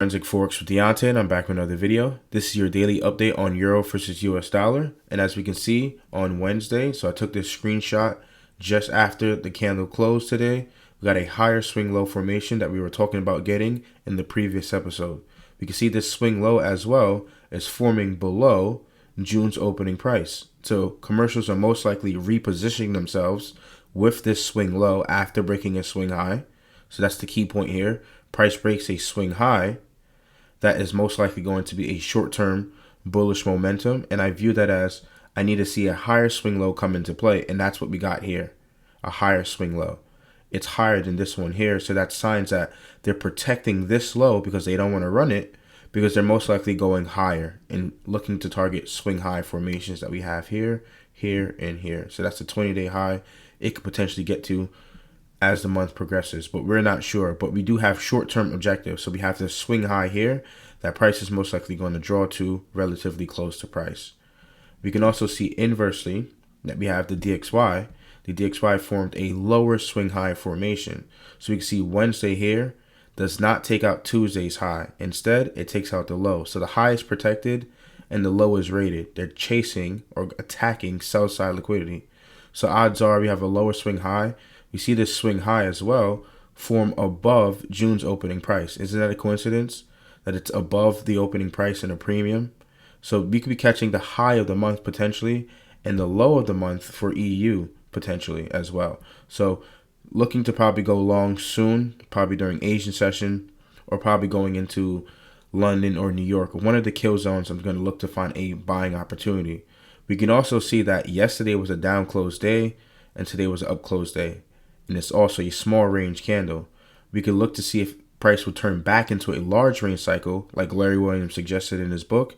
Forensic Forex with Deontay, and I'm back with another video. This is your daily update on Euro versus US dollar. And as we can see on Wednesday, so I took this screenshot just after the candle closed today. We got a higher swing low formation that we were talking about getting in the previous episode. We can see this swing low as well is forming below June's opening price. So commercials are most likely repositioning themselves with this swing low after breaking a swing high. So that's the key point here. Price breaks a swing high. That is most likely going to be a short-term bullish momentum. And I view that as I need to see a higher swing low come into play. And that's what we got here, a higher swing low. It's higher than this one here. So that's signs that they're protecting this low because they don't want to run it, because they're most likely going higher and looking to target swing high formations that we have here, here, and here. So that's a 20-day high it could potentially get to as the month progresses, but we're not sure. But we do have short-term objectives. So we have this swing high here that price is most likely going to draw to relatively close to price. We can also see inversely that we have the DXY. The DXY formed a lower swing high formation. So we can see Wednesday here does not take out Tuesday's high. Instead, it takes out the low. So the high is protected and the low is rated. They're chasing or attacking sell side liquidity. So odds are we have a lower swing high. We see this swing high as well form above June's opening price. Isn't that a coincidence that it's above the opening price in a premium? So we could be catching the high of the month potentially and the low of the month for EU potentially as well. So looking to probably go long soon, probably during Asian session or probably going into London or New York. One of the kill zones, I'm going to look to find a buying opportunity. We can also see that yesterday was a down close day and today was an up close day. And it's also a small range candle. We could look to see if price will turn back into a large range cycle like Larry Williams suggested in his book.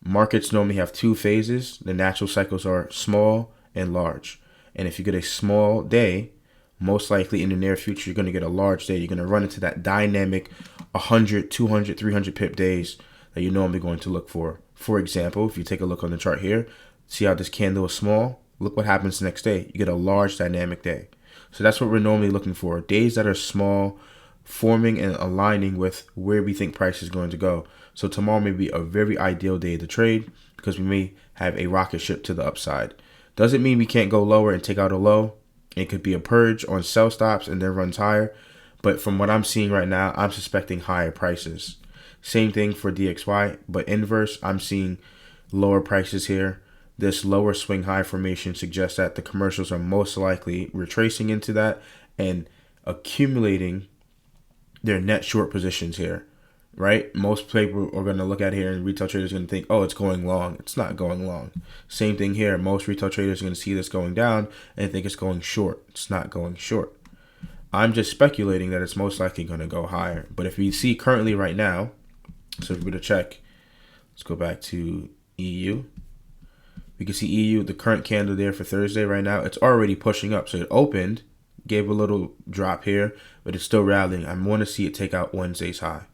Markets normally have two phases. The natural cycles are small and large. And if you get a small day, most likely in the near future, you're going to get a large day. You're going to run into that dynamic 100, 200, 300 pip days that you're normally going to look for. For example, if you take a look on the chart here, see how this candle is small? Look what happens the next day. You get a large dynamic day. So that's what we're normally looking for. Days that are small, forming and aligning with where we think price is going to go. So tomorrow may be a very ideal day to trade because we may have a rocket ship to the upside. Doesn't mean we can't go lower and take out a low. It could be a purge on sell stops and then runs higher. But from what I'm seeing right now, I'm suspecting higher prices. Same thing for DXY, but inverse, I'm seeing lower prices here. This lower swing high formation suggests that the commercials are most likely retracing into that and accumulating their net short positions here, right? Most people are going to look at here and retail traders are going to think, oh, it's going long. It's not going long. Same thing here. Most retail traders are going to see this going down and think it's going short. It's not going short. I'm just speculating that it's most likely going to go higher. But if we see currently right now, so if we were to check, let's go back to EU. We can see EU, the current candle there for Thursday right now, it's already pushing up. So it opened, gave a little drop here, but it's still rallying. I want to see it take out Wednesday's high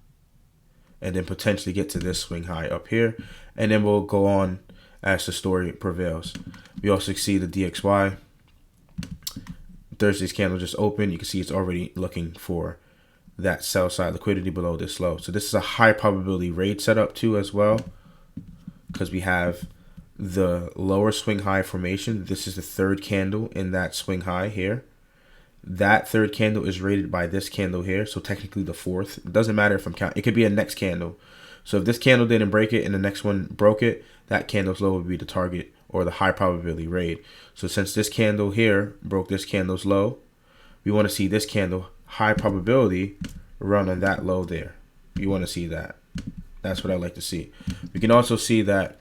and then potentially get to this swing high up here. And then we'll go on as the story prevails. We also see the DXY. Thursday's candle just opened. You can see it's already looking for that sell side liquidity below this low. So this is a high probability raid setup too as well, because we have the lower swing high formation. This is the third candle in that swing high here. That third candle is rated by this candle here, so technically the fourth. It doesn't matter if I'm counting. It could be a next candle. So if this candle didn't break it and the next one broke it, that candle's low would be the target or the high probability raid. So since this candle here broke this candle's low, we want to see this candle high probability run on that low there. You want to see that. That's what I like to see. We can also see that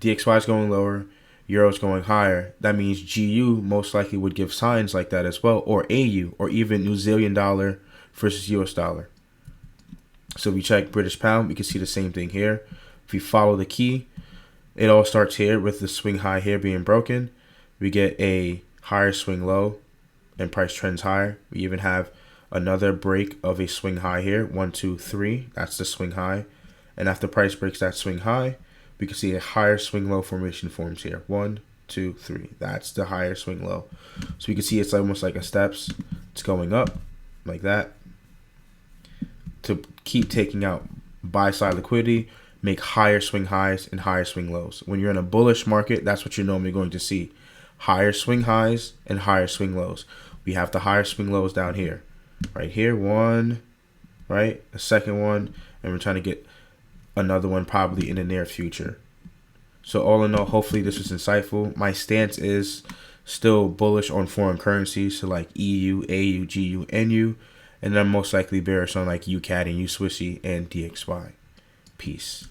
DXY is going lower, Euro is going higher. That means GU most likely would give signs like that as well, or AU, or even New Zealand dollar versus US dollar. So we check British pound, we can see the same thing here. If we follow the key, it all starts here with the swing high here being broken. We get a higher swing low and price trends higher. We even have another break of a swing high here. 1, 2, 3. That's the swing high. And after price breaks that swing high, we can see a higher swing low formation forms here. 1, 2, 3. That's the higher swing low. So we can see it's almost like a steps. It's going up like that to keep taking out buy side liquidity, make higher swing highs and higher swing lows. When you're in a bullish market, that's what you're normally going to see. Higher swing highs and higher swing lows. We have the higher swing lows down here. Right here, one, right? The second one, and we're trying to get another one probably in the near future. So all in all, hopefully this was insightful. My stance is still bullish on foreign currencies, so like EU, AU, GU, NU, and then I'm most likely bearish on like UCAD and USWISY and DXY. Peace.